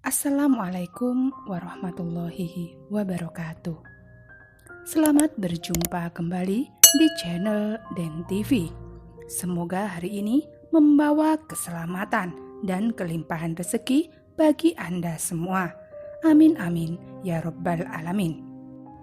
Assalamualaikum warahmatullahi wabarakatuh. Selamat berjumpa kembali di channel Den TV. Semoga hari ini membawa keselamatan dan kelimpahan rezeki bagi Anda semua. Amin amin ya rabbal alamin.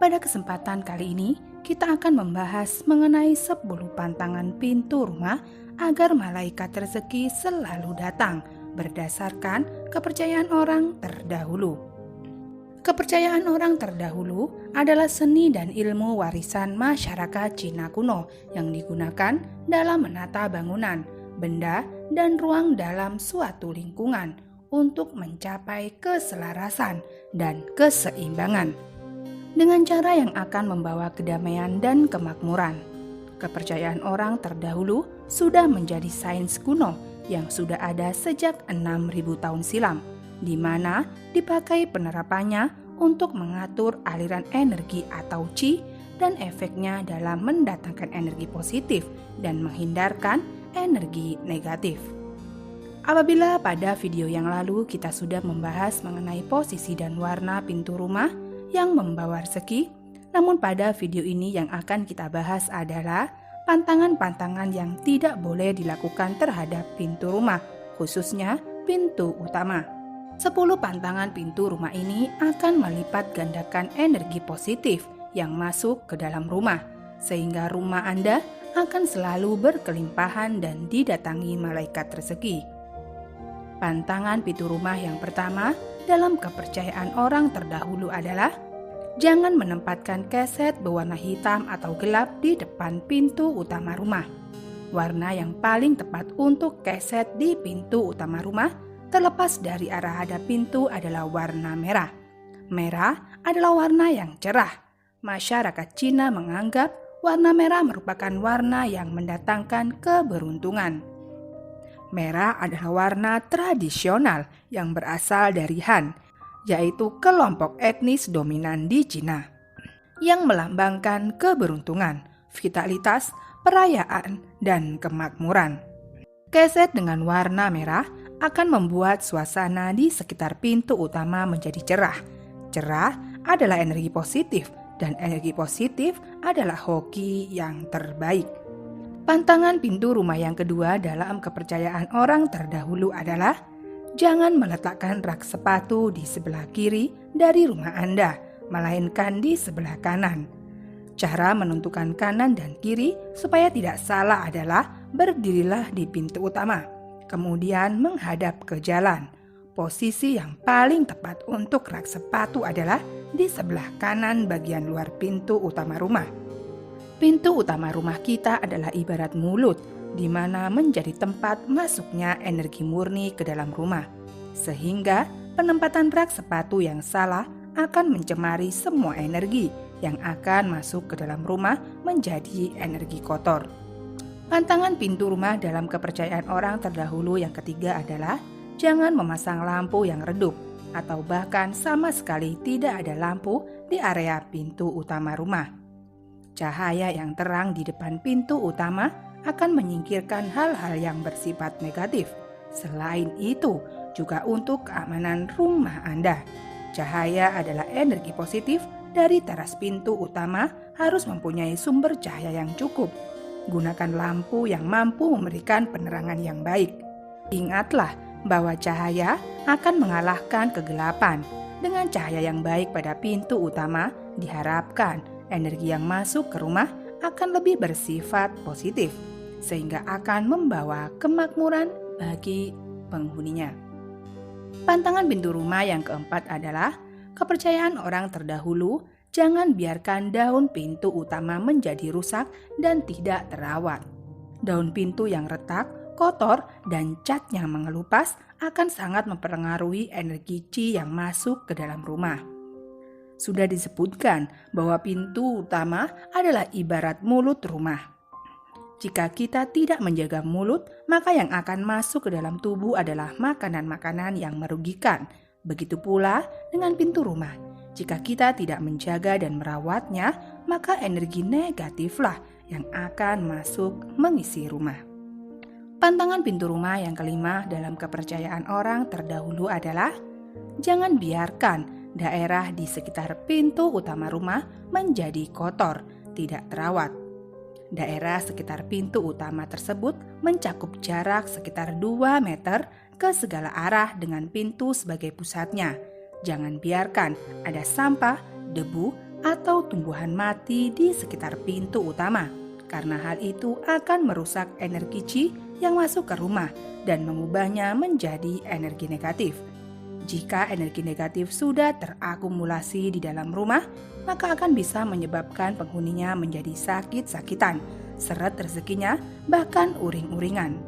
Pada kesempatan kali ini kita akan membahas mengenai 10 pantangan pintu rumah agar malaikat rezeki selalu datang berdasarkan kepercayaan orang terdahulu. Kepercayaan orang terdahulu adalah seni dan ilmu warisan masyarakat Cina kuno yang digunakan dalam menata bangunan, benda, dan ruang dalam suatu lingkungan untuk mencapai keselarasan dan keseimbangan dengan cara yang akan membawa kedamaian dan kemakmuran. Kepercayaan orang terdahulu sudah menjadi sains kuno yang sudah ada sejak 6.000 tahun silam, di mana dipakai penerapannya untuk mengatur aliran energi atau qi dan efeknya dalam mendatangkan energi positif dan menghindarkan energi negatif. Apabila pada video yang lalu kita sudah membahas mengenai posisi dan warna pintu rumah yang membawa rezeki, namun pada video ini yang akan kita bahas adalah pantangan-pantangan yang tidak boleh dilakukan terhadap pintu rumah, khususnya pintu utama. 10 pantangan pintu rumah ini akan melipat gandakan energi positif yang masuk ke dalam rumah, sehingga rumah Anda akan selalu berkelimpahan dan didatangi malaikat rezeki. Pantangan pintu rumah yang pertama dalam kepercayaan orang terdahulu adalah jangan menempatkan keset berwarna hitam atau gelap di depan pintu utama rumah. Warna yang paling tepat untuk keset di pintu utama rumah terlepas dari arah hadap pintu adalah warna merah. Merah adalah warna yang cerah. Masyarakat Cina menganggap warna merah merupakan warna yang mendatangkan keberuntungan. Merah adalah warna tradisional yang berasal dari Han, yaitu kelompok etnis dominan di Cina, yang melambangkan keberuntungan, vitalitas, perayaan, dan kemakmuran. Keset dengan warna merah akan membuat suasana di sekitar pintu utama menjadi cerah. Cerah adalah energi positif, dan energi positif adalah hoki yang terbaik. Pantangan pintu rumah yang kedua dalam kepercayaan orang terdahulu adalah jangan meletakkan rak sepatu di sebelah kiri dari rumah Anda, melainkan di sebelah kanan. Cara menentukan kanan dan kiri supaya tidak salah adalah berdirilah di pintu utama, kemudian menghadap ke jalan. Posisi yang paling tepat untuk rak sepatu adalah di sebelah kanan bagian luar pintu utama rumah. Pintu utama rumah kita adalah ibarat mulut, di mana menjadi tempat masuknya energi murni ke dalam rumah, sehingga penempatan rak sepatu yang salah akan mencemari semua energi yang akan masuk ke dalam rumah menjadi energi kotor. Pantangan pintu rumah dalam kepercayaan orang terdahulu yang ketiga adalah jangan memasang lampu yang redup atau bahkan sama sekali tidak ada lampu di area pintu utama rumah. Cahaya yang terang di depan pintu utama akan menyingkirkan hal-hal yang bersifat negatif. Selain itu, juga untuk keamanan rumah Anda. Cahaya adalah energi positif dari teras pintu utama harus mempunyai sumber cahaya yang cukup. Gunakan lampu yang mampu memberikan penerangan yang baik. Ingatlah bahwa cahaya akan mengalahkan kegelapan. Dengan cahaya yang baik pada pintu utama, diharapkan energi yang masuk ke rumah akan lebih bersifat positif, sehingga akan membawa kemakmuran bagi penghuninya. Pantangan pintu rumah yang keempat adalah kepercayaan orang terdahulu jangan biarkan daun pintu utama menjadi rusak dan tidak terawat. Daun pintu yang retak, kotor, dan catnya mengelupas akan sangat mempengaruhi energi qi yang masuk ke dalam rumah. Sudah disebutkan bahwa pintu utama adalah ibarat mulut rumah. Jika kita tidak menjaga mulut, maka yang akan masuk ke dalam tubuh adalah makanan-makanan yang merugikan. Begitu pula dengan pintu rumah. Jika kita tidak menjaga dan merawatnya, maka energi negatiflah yang akan masuk mengisi rumah. Pantangan pintu rumah yang kelima dalam kepercayaan orang terdahulu adalah jangan biarkan daerah di sekitar pintu utama rumah menjadi kotor, tidak terawat. Daerah sekitar pintu utama tersebut mencakup jarak sekitar 2 meter ke segala arah dengan pintu sebagai pusatnya. Jangan biarkan ada sampah, debu, atau tumbuhan mati di sekitar pintu utama, karena hal itu akan merusak energi Qi yang masuk ke rumah dan mengubahnya menjadi energi negatif. Jika energi negatif sudah terakumulasi di dalam rumah, maka akan bisa menyebabkan penghuninya menjadi sakit-sakitan, seret rezekinya, bahkan uring-uringan.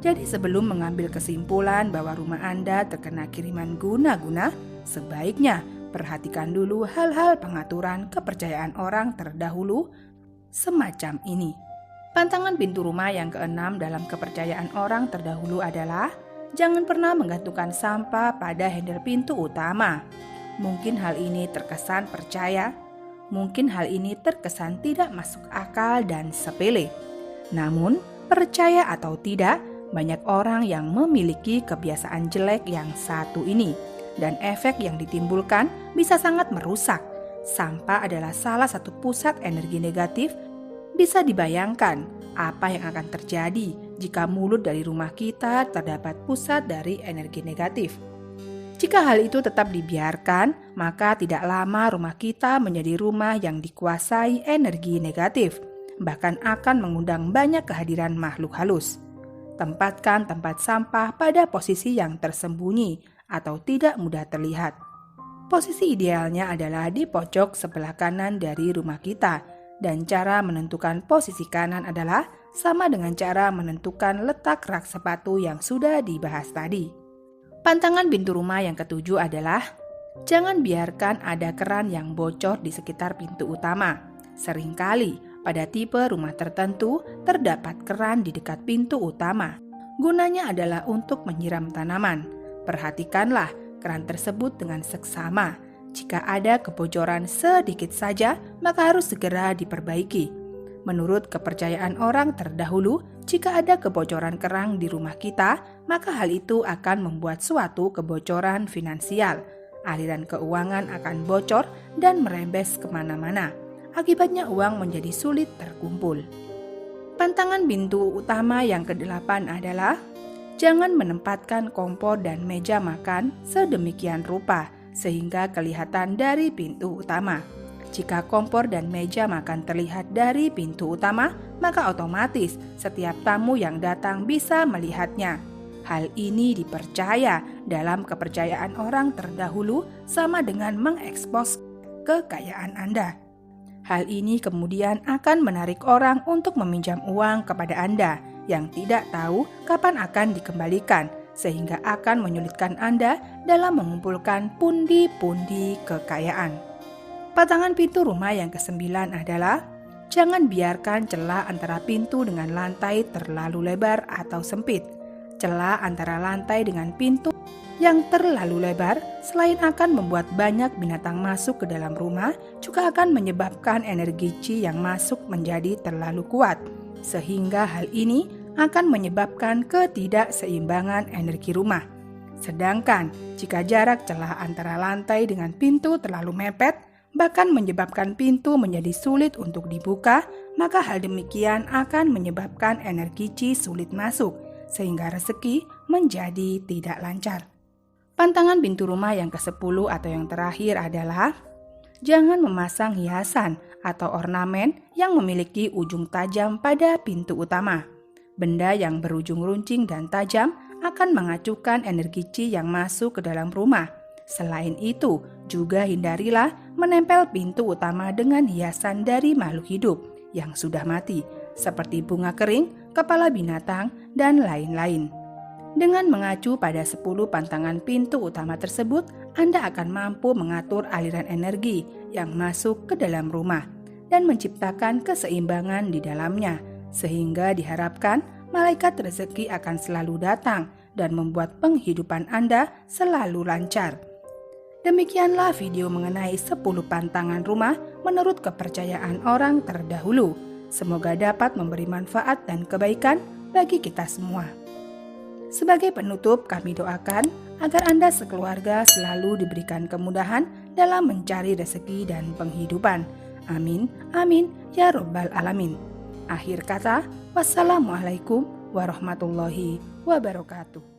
Jadi sebelum mengambil kesimpulan bahwa rumah Anda terkena kiriman guna-guna, sebaiknya perhatikan dulu hal-hal pengaturan kepercayaan orang terdahulu semacam ini. Pantangan pintu rumah yang keenam dalam kepercayaan orang terdahulu adalah jangan pernah menggantungkan sampah pada handle pintu utama. Mungkin hal ini terkesan percaya, mungkin hal ini terkesan tidak masuk akal dan sepele. Namun, percaya atau tidak, banyak orang yang memiliki kebiasaan jelek yang satu ini, dan efek yang ditimbulkan bisa sangat merusak. Sampah adalah salah satu pusat energi negatif. Bisa dibayangkan apa yang akan terjadi jika mulut dari rumah kita terdapat pusat dari energi negatif. Jika hal itu tetap dibiarkan, maka tidak lama rumah kita menjadi rumah yang dikuasai energi negatif, bahkan akan mengundang banyak kehadiran makhluk halus. Tempatkan tempat sampah pada posisi yang tersembunyi atau tidak mudah terlihat. Posisi idealnya adalah di pojok sebelah kanan dari rumah kita. Dan cara menentukan posisi kanan adalah sama dengan cara menentukan letak rak sepatu yang sudah dibahas tadi. Pantangan pintu rumah yang ketujuh adalah jangan biarkan ada keran yang bocor di sekitar pintu utama. Seringkali pada tipe rumah tertentu terdapat keran di dekat pintu utama. Gunanya adalah untuk menyiram tanaman. Perhatikanlah keran tersebut dengan seksama. Jika ada kebocoran sedikit saja, maka harus segera diperbaiki. Menurut kepercayaan orang terdahulu, jika ada kebocoran keran di rumah kita, maka hal itu akan membuat suatu kebocoran finansial. Aliran keuangan akan bocor dan merembes kemana-mana. Akibatnya uang menjadi sulit terkumpul. Pantangan pintu utama yang kedelapan adalah jangan menempatkan kompor dan meja makan sedemikian rupa sehingga kelihatan dari pintu utama. Jika kompor dan meja makan terlihat dari pintu utama, maka otomatis setiap tamu yang datang bisa melihatnya. Hal ini dipercaya dalam kepercayaan orang terdahulu sama dengan mengekspos kekayaan Anda. Hal ini kemudian akan menarik orang untuk meminjam uang kepada Anda yang tidak tahu kapan akan dikembalikan, sehingga akan menyulitkan Anda dalam mengumpulkan pundi-pundi kekayaan. Pantangan pintu rumah yang kesembilan adalah jangan biarkan celah antara pintu dengan lantai terlalu lebar atau sempit. Celah antara lantai dengan pintu yang terlalu lebar selain akan membuat banyak binatang masuk ke dalam rumah, juga akan menyebabkan energi Qi yang masuk menjadi terlalu kuat, sehingga hal ini akan menyebabkan ketidakseimbangan energi rumah. Sedangkan jika jarak celah antara lantai dengan pintu terlalu mepet, bahkan menyebabkan pintu menjadi sulit untuk dibuka, maka hal demikian akan menyebabkan energi Qi sulit masuk, sehingga rezeki menjadi tidak lancar. Pantangan pintu rumah yang ke-10 atau yang terakhir adalah jangan memasang hiasan atau ornamen yang memiliki ujung tajam pada pintu utama. Benda yang berujung runcing dan tajam akan mengacukan energi Qi yang masuk ke dalam rumah. Selain itu, juga hindarilah menempel pintu utama dengan hiasan dari makhluk hidup yang sudah mati, seperti bunga kering, kepala binatang, dan lain-lain. Dengan mengacu pada 10 pantangan pintu utama tersebut, Anda akan mampu mengatur aliran energi yang masuk ke dalam rumah dan menciptakan keseimbangan di dalamnya, sehingga diharapkan malaikat rezeki akan selalu datang dan membuat penghidupan Anda selalu lancar. Demikianlah video mengenai 10 pantangan rumah menurut kepercayaan orang terdahulu. Semoga dapat memberi manfaat dan kebaikan bagi kita semua. Sebagai penutup, kami doakan agar Anda sekeluarga selalu diberikan kemudahan dalam mencari rezeki dan penghidupan. Amin, amin, ya Rabbal Alamin. Akhir kata, wassalamualaikum warahmatullahi wabarakatuh.